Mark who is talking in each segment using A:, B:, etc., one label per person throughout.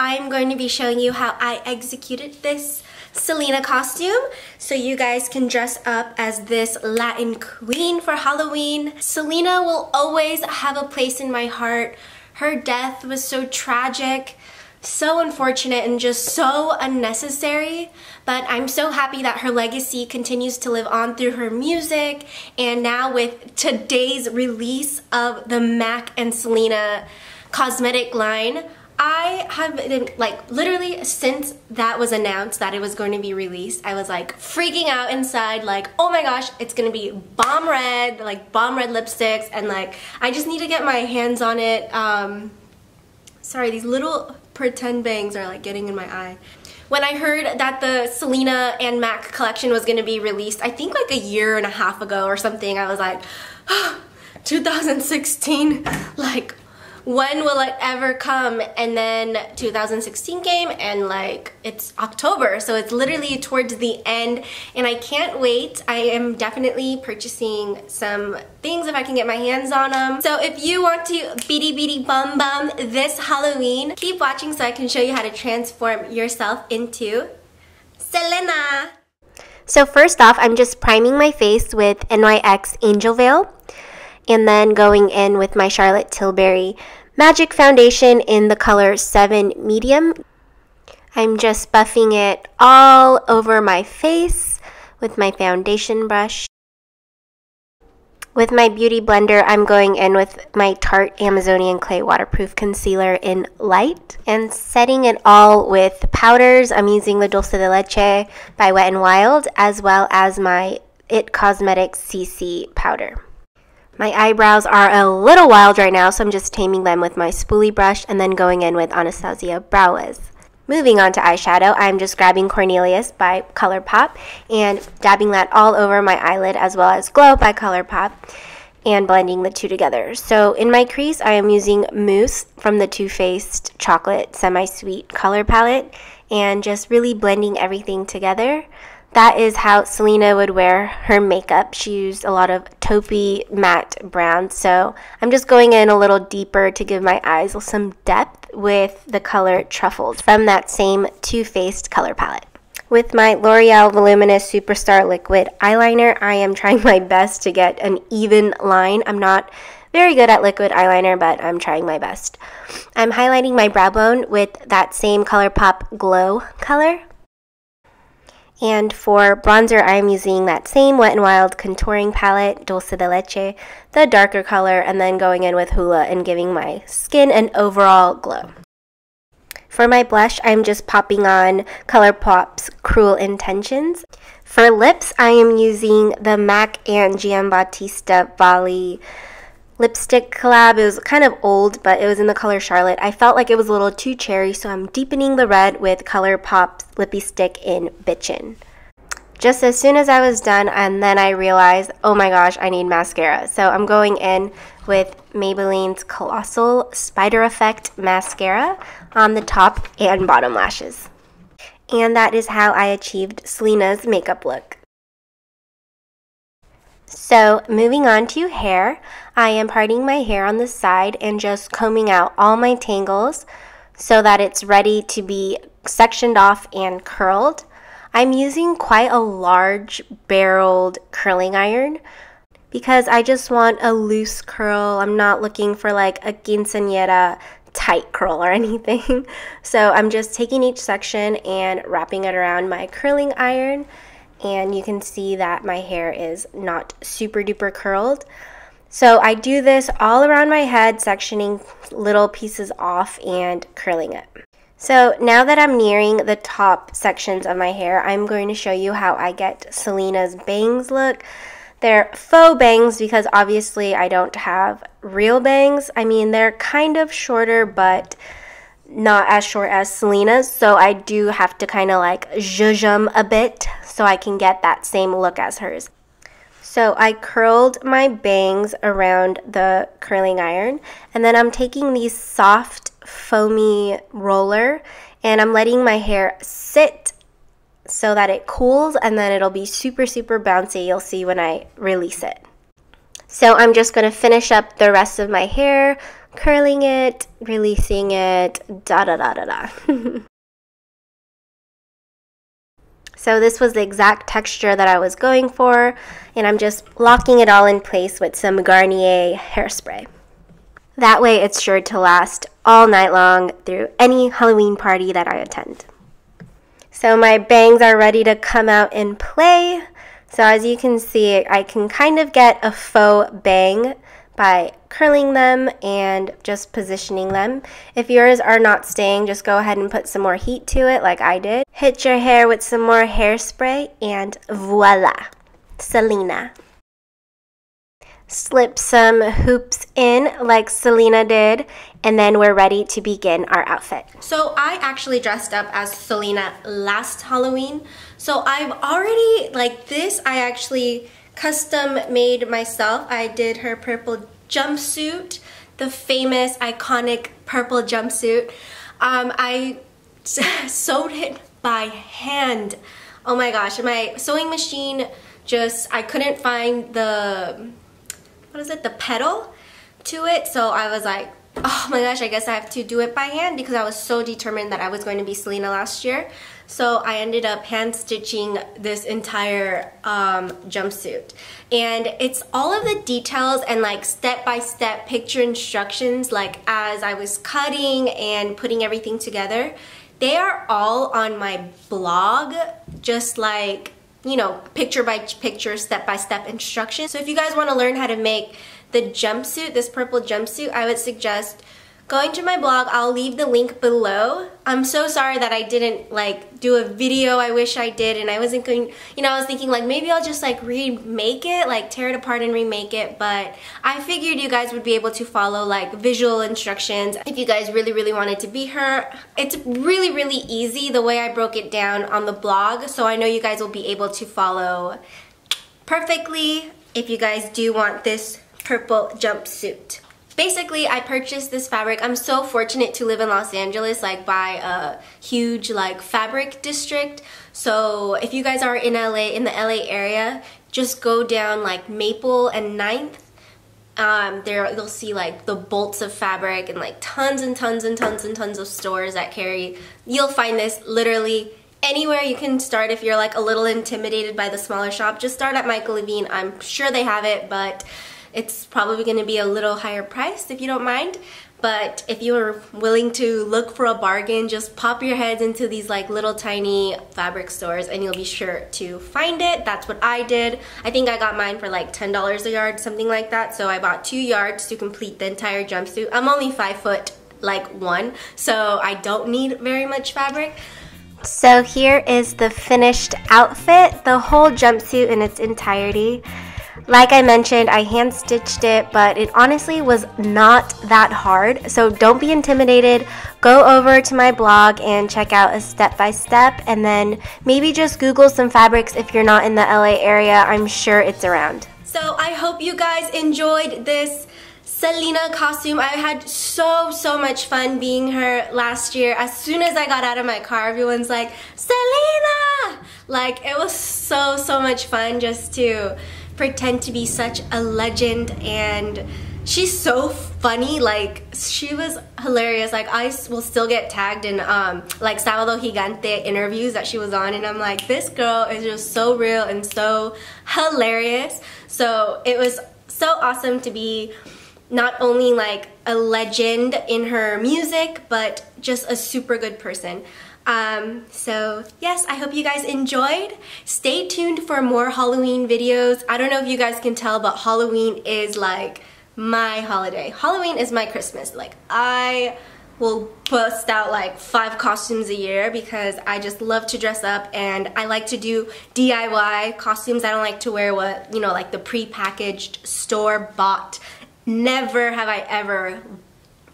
A: I'm going to be showing you how I executed this Selena costume so you guys can dress up as this Latin queen for Halloween. Selena will always have a place in my heart. Her death was so tragic, so unfortunate, and just so unnecessary, but I'm so happy that her legacy continues to live on through her music, and now with today's release of the MAC and Selena cosmetic line, I have been, like, literally since that was announced that it was going to be released, I was like freaking out inside, like, oh my gosh, it's gonna be bomb red, like bomb red lipsticks, and like I just need to get my hands on it. Sorry, these little pretend bangs are like getting in my eye. When I heard that the Selena and MAC collection was gonna be released, I think like a year and a half ago or something, I was like, oh, 2016, like, when will it ever come? And then 2016 came, and like it's October, so it's literally towards the end, and I can't wait. I am definitely purchasing some things if I can get my hands on them. So if you want to beady bum bum this Halloween, keep watching so I can show you how to transform yourself into Selena. So first off, I'm just priming my face with NYX Angel Veil, and then going in with my Charlotte Tilbury Magic Foundation in the color 7 Medium. I'm just buffing it all over my face with my foundation brush. With my Beauty Blender, I'm going in with my Tarte Amazonian Clay Waterproof Concealer in Light and setting it all with powders. I'm using the Dulce de Leche by Wet n Wild, as well as my IT Cosmetics CC powder. My eyebrows are a little wild right now, so I'm just taming them with my spoolie brush and then going in with Anastasia Brow Wiz. Moving on to eyeshadow, I'm just grabbing Cornelius by Colourpop and dabbing that all over my eyelid, as well as Glow by Colourpop, and blending the two together. So in my crease, I am using Mousse from the Too Faced Chocolate Semi-Sweet color palette and just really blending everything together. That is how Selena would wear her makeup. She used a lot of taupey matte browns, so I'm just going in a little deeper to give my eyes some depth with the color Truffles from that same Too Faced color palette. With my L'Oreal Voluminous Superstar Liquid Eyeliner, I am trying my best to get an even line. I'm not very good at liquid eyeliner, but I'm trying my best. I'm highlighting my brow bone with that same Colourpop Glow color. And for bronzer, I'm using that same Wet n Wild contouring palette, Dulce de Leche, the darker color, and then going in with Hoola and giving my skin an overall glow. For my blush, I'm just popping on Colourpop's Cruel Intentions. For lips, I am using the MAC and Giambattista Valli lipstick collab. It was kind of old, but it was in the color Charlotte. I felt like it was a little too cherry, so I'm deepening the red with Colourpop's Lippie Stick in Bitchin. Just as soon as I was done, and then I realized, oh my gosh, I need mascara. So I'm going in with Maybelline's Colossal Spider Effect Mascara on the top and bottom lashes. And that is how I achieved Selena's makeup look. So moving on to hair, I am parting my hair on the side and just combing out all my tangles so that it's ready to be sectioned off and curled. I'm using quite a large barreled curling iron because I just want a loose curl. I'm not looking for like a quinceañera tight curl or anything. So I'm just taking each section and wrapping it around my curling iron. And you can see that my hair is not super duper curled. So I do this all around my head, sectioning little pieces off and curling it. So now that I'm nearing the top sections of my hair, I'm going to show you how I get Selena's bangs look. They're faux bangs because obviously I don't have real bangs. I mean, they're kind of shorter, but not as short as Selena's, so I do have to kind of like zhuzh them a bit so I can get that same look as hers. So I curled my bangs around the curling iron, and then I'm taking these soft foamy roller and I'm letting my hair sit so that it cools, and then it'll be super bouncy. You'll see when I release it. So I'm just going to finish up the rest of my hair, curling it, releasing it, da da da da da. So this was the exact texture that I was going for, and I'm just locking it all in place with some Garnier hairspray. That way it's sure to last all night long through any Halloween party that I attend. So my bangs are ready to come out and play. So as you can see, I can kind of get a faux bang by curling them and just positioning them. If yours are not staying, just go ahead and put some more heat to it like I did. Hit your hair with some more hairspray and voila, Selena. Slip some hoops in like Selena did, and then we're ready to begin our outfit. So I actually dressed up as Selena last Halloween. So I've already, like this, I actually custom made myself. I did her purple jumpsuit, the famous iconic purple jumpsuit. I sewed it by hand. Oh my gosh, my sewing machine I couldn't find the, what is it, the pedal to it, so I was like, oh my gosh, I guess I have to do it by hand because I was so determined that I was going to be Selena last year. So I ended up hand stitching this entire jumpsuit, and it's all of the details and like step-by-step picture instructions, like as I was cutting and putting everything together. They are all on my blog, just like, you know, picture by picture, step-by-step instructions. So if you guys want to learn how to make the jumpsuit, this purple jumpsuit, I would suggest going to my blog. I'll leave the link below. I'm so sorry that I didn't like do a video. I wish I did, and I wasn't going, you know, I was thinking like maybe I'll just like remake it, like tear it apart and remake it, but I figured you guys would be able to follow like visual instructions if you guys really wanted to be her. It's really easy the way I broke it down on the blog, so I know you guys will be able to follow perfectly if you guys do want this purple jumpsuit. Basically, I purchased this fabric. I'm so fortunate to live in Los Angeles, like by a huge like fabric district. So if you guys are in LA, in the LA area, just go down like Maple and 9th. There you'll see like the bolts of fabric and like tons of stores that carry. You'll find this literally anywhere. You can start if you're like a little intimidated by the smaller shop. Just start at Michael Levine. I'm sure they have it, but it's probably going to be a little higher priced if you don't mind. But if you're willing to look for a bargain, just pop your heads into these like little tiny fabric stores and you'll be sure to find it. That's what I did. I think I got mine for like $10 a yard, something like that. So I bought 2 yards to complete the entire jumpsuit. I'm only 5'1", so I don't need very much fabric. So here is the finished outfit, the whole jumpsuit in its entirety. Like I mentioned, I hand stitched it, but it honestly was not that hard. So don't be intimidated. Go over to my blog and check out a step-by-step, and then maybe just Google some fabrics if you're not in the LA area. I'm sure it's around. So I hope you guys enjoyed this Selena costume. I had so much fun being her last year. As soon as I got out of my car, everyone's like, Selena! Like, it was so much fun just to pretend to be such a legend, and she's so funny. Like, she was hilarious. Like, I will still get tagged in like Sábado Gigante interviews that she was on, and I'm like, this girl is just so real and so hilarious. So it was so awesome to be not only like a legend in her music, but just a super good person. So yes, I hope you guys enjoyed. Stay tuned for more Halloween videos. I don't know if you guys can tell, but Halloween is like my holiday. Halloween is my Christmas. Like, I will bust out like 5 costumes a year because I just love to dress up, and I like to do DIY costumes. I don't like to wear what, you know, like the pre-packaged store-bought. Never have I ever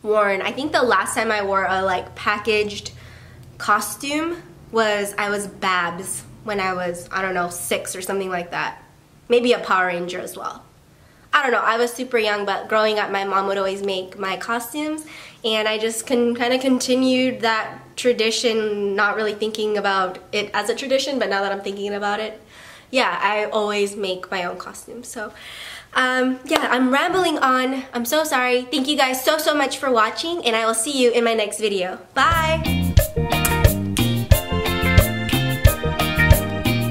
A: worn. I think the last time I wore a like packaged costume I was Babs when I was, I don't know, 6 or something like that. Maybe a Power Ranger as well. I don't know, I was super young, but growing up my mom would always make my costumes, and I just kind of continued that tradition, not really thinking about it as a tradition, but now that I'm thinking about it, yeah, I always make my own costumes. So yeah, I'm rambling on. I'm so sorry. Thank you guys so much for watching, and I will see you in my next video. Bye!